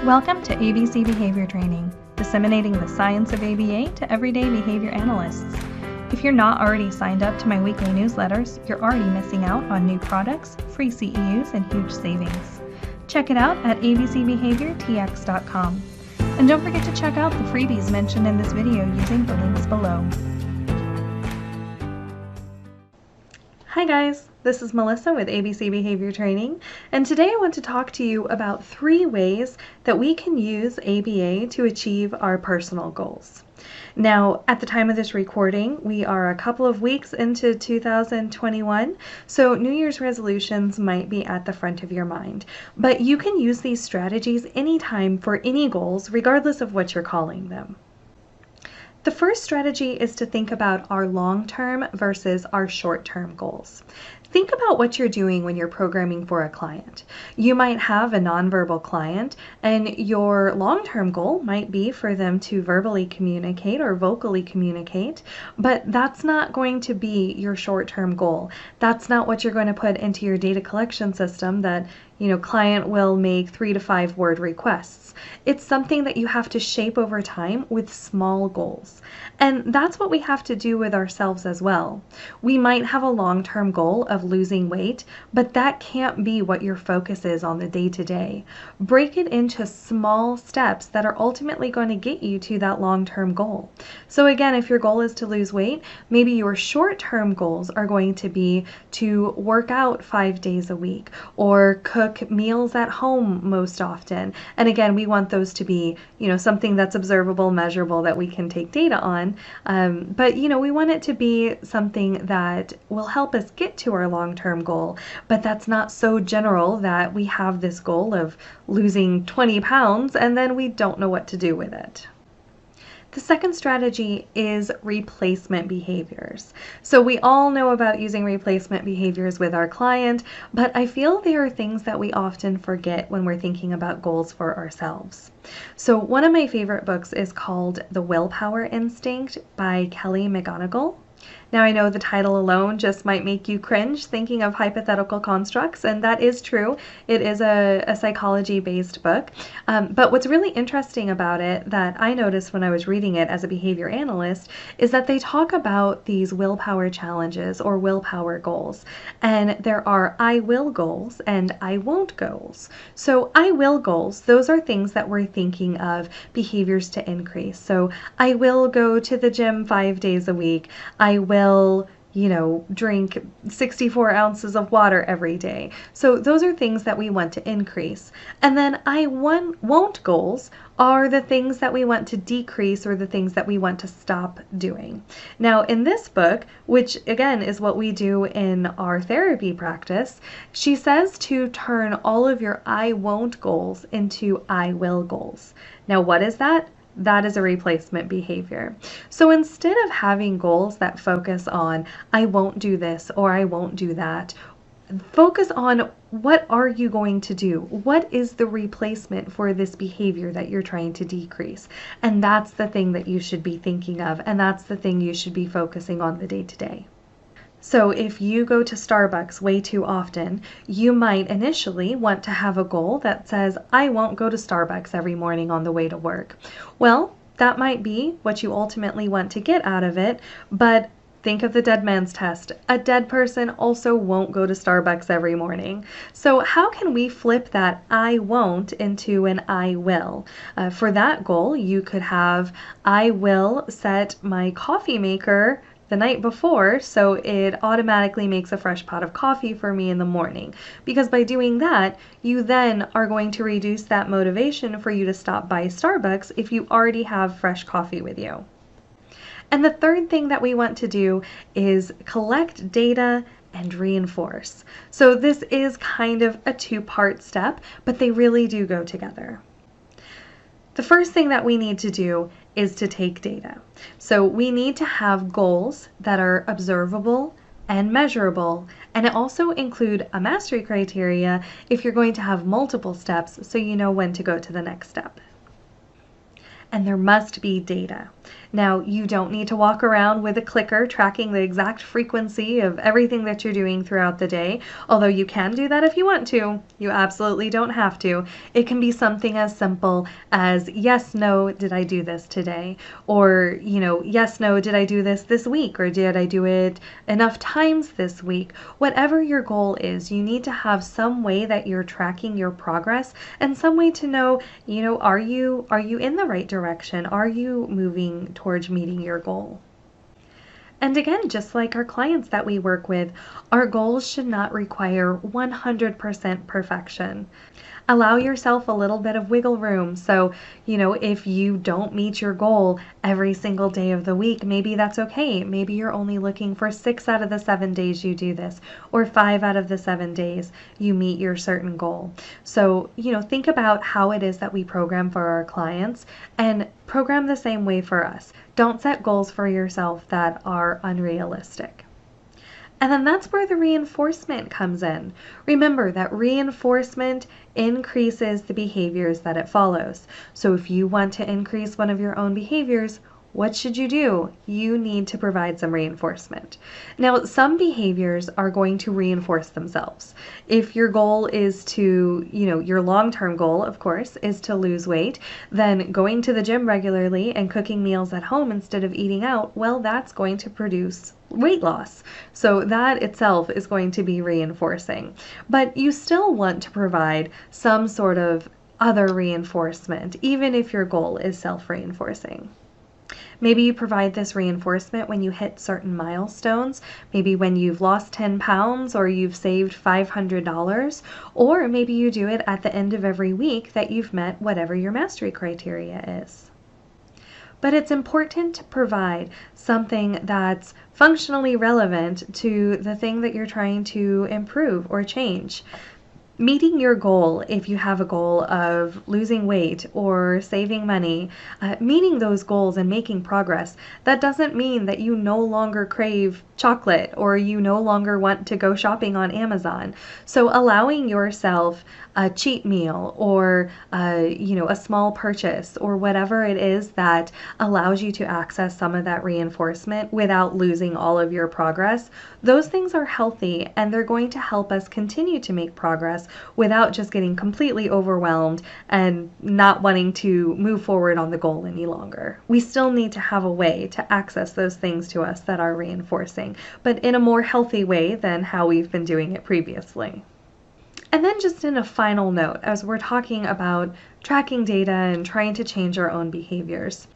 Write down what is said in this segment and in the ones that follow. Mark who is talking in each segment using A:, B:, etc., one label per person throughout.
A: Welcome to ABC Behavior Training, disseminating the science of ABA to everyday behavior analysts. If you're not already signed up to my weekly newsletters, you're already missing out on new products, free CEUs, and huge savings. Check it out at abcbehaviortx.com. And don't forget to check out the freebies mentioned in this video using the links below. Hi guys, this is Melissa with ABC Behavior Training, and today I want to talk to you about 3 ways that we can use ABA to achieve our personal goals. Now, at the time of this recording, we are a couple of weeks into 2021, so New Year's resolutions might be at the front of your mind. But you can use these strategies anytime for any goals, regardless of what you're calling them. The first strategy is to think about our long-term versus our short-term goals. Think about what you're doing when you're programming for a client. You might have a nonverbal client, and your long-term goal might be for them to verbally communicate or vocally communicate, but that's not going to be your short-term goal. That's not what you're going to put into your data collection system that, client will make 3 to 5 word requests. It's something that you have to shape over time with small goals. And that's what we have to do with ourselves as well. We might have a long-term goal of losing weight, but that can't be what your focus is on the day-to-day. Break it into small steps that are ultimately going to get you to that long-term goal. So again, if your goal is to lose weight, maybe your short-term goals are going to be to work out 5 days a week or cook meals at home most often. And again, we want those to be, something that's observable, measurable, that we can take data on. But we want it to be something that will help us get to our long-term goal, but that's not so general that we have this goal of losing 20 pounds and then we don't know what to do with it. The second strategy is replacement behaviors. So we all know about using replacement behaviors with our client, but I feel there are things that we often forget when we're thinking about goals for ourselves. So one of my favorite books is called The Willpower Instinct by Kelly McGonigal. Now I know the title alone just might make you cringe thinking of hypothetical constructs, and that is true. It is a psychology-based book. But what's really interesting about it that I noticed when I was reading it as a behavior analyst is that they talk about these willpower challenges or willpower goals. And there are I will goals and I won't goals. So I will goals, those are things that we're thinking of behaviors to increase. So I will go to the gym 5 days a week. I will drink 64 ounces of water every day. So those are things that we want to increase. And then I won't goals are the things that we want to decrease or the things that we want to stop doing. Now in this book, which again is what we do in our therapy practice, she says to turn all of your I won't goals into I will goals. Now what is that? That is a replacement behavior. So instead of having goals that focus on, I won't do this or I won't do that, focus on what are you going to do? What is the replacement for this behavior that you're trying to decrease? And that's the thing that you should be thinking of, and that's the thing you should be focusing on the day-to-day. So if you go to Starbucks way too often, you might initially want to have a goal that says, I won't go to Starbucks every morning on the way to work. Well, that might be what you ultimately want to get out of it, but think of the dead man's test. A dead person also won't go to Starbucks every morning. So how can we flip that I won't into an I will? For that goal, you could have, I will set my coffee maker the night before so it automatically makes a fresh pot of coffee for me in the morning. Because by doing that, you then are going to reduce that motivation for you to stop by Starbucks if you already have fresh coffee with you. And the third thing that we want to do is collect data and reinforce. So this is kind of a 2-part step, but they really do go together. The first thing that we need to do is to take data. So we need to have goals that are observable and measurable, and it also include a mastery criteria if you're going to have multiple steps so you know when to go to the next step. and there must be data. Now, you don't need to walk around with a clicker tracking the exact frequency of everything that you're doing throughout the day, although you can do that if you want to. You absolutely don't have to. It can be something as simple as, yes, no, did I do this today? Or, yes, no, did I do this week? Or did I do it enough times this week? Whatever your goal is, you need to have some way that you're tracking your progress and some way to know, are you in the right direction? Are you moving towards meeting your goal? And again, just like our clients that we work with, our goals should not require 100% perfection. Allow yourself a little bit of wiggle room. So, if you don't meet your goal every single day of the week, maybe that's okay. Maybe you're only looking for 6 out of the 7 days you do this, or 5 out of the 7 days you meet your certain goal. So, think about how it is that we program for our clients and program the same way for us. Don't set goals for yourself that are unrealistic. And then that's where the reinforcement comes in. Remember that reinforcement increases the behaviors that it follows. So if you want to increase one of your own behaviors, what should you do? You need to provide some reinforcement. Now, some behaviors are going to reinforce themselves. If your goal is to, your long-term goal, of course, is to lose weight, then going to the gym regularly and cooking meals at home instead of eating out, well, that's going to produce weight loss. So that itself is going to be reinforcing. But you still want to provide some sort of other reinforcement, even if your goal is self-reinforcing. Maybe you provide this reinforcement when you hit certain milestones, maybe when you've lost 10 pounds or you've saved $500, or maybe you do it at the end of every week that you've met whatever your mastery criteria is. But it's important to provide something that's functionally relevant to the thing that you're trying to improve or change. Meeting your goal, if you have a goal of losing weight or saving money, meeting those goals and making progress, that doesn't mean that you no longer crave chocolate or you no longer want to go shopping on Amazon. So allowing yourself a cheat meal or a small purchase or whatever it is that allows you to access some of that reinforcement without losing all of your progress, those things are healthy and they're going to help us continue to make progress without just getting completely overwhelmed and not wanting to move forward on the goal any longer. We still need to have a way to access those things to us that are reinforcing, but in a more healthy way than how we've been doing it previously. And then just in a final note, as we're talking about tracking data and trying to change our own behaviors,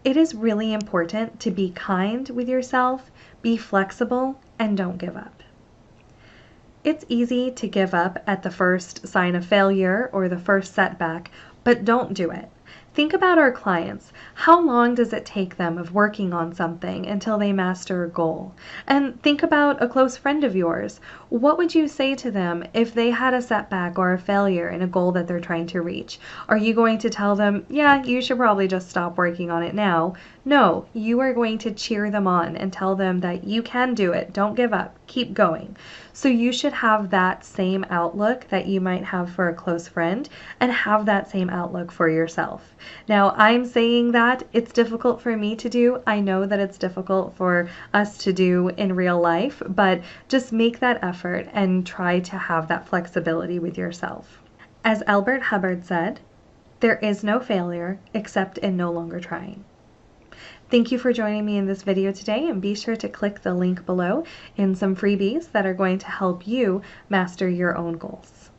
A: it is really important to be kind with yourself, be flexible, and don't give up. It's easy to give up at the first sign of failure or the first setback, but don't do it. Think about our clients. How long does it take them of working on something until they master a goal? And think about a close friend of yours. What would you say to them if they had a setback or a failure in a goal that they're trying to reach? Are you going to tell them, yeah, you should probably just stop working on it now? No, you are going to cheer them on and tell them that you can do it. Don't give up. Keep going. So you should have that same outlook that you might have for a close friend and have that same outlook for yourself. Now, I'm saying that it's difficult for me to do. I know that it's difficult for us to do in real life, but just make that effort and try to have that flexibility with yourself. As Albert Hubbard said, there is no failure except in no longer trying. Thank you for joining me in this video today, and be sure to click the link below in some freebies that are going to help you master your own goals.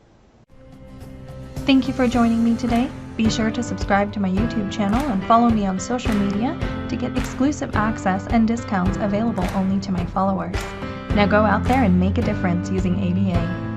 A: Thank you for joining me today. Be sure to subscribe to my YouTube channel and follow me on social media to get exclusive access and discounts available only to my followers. Now go out there and make a difference using ABA.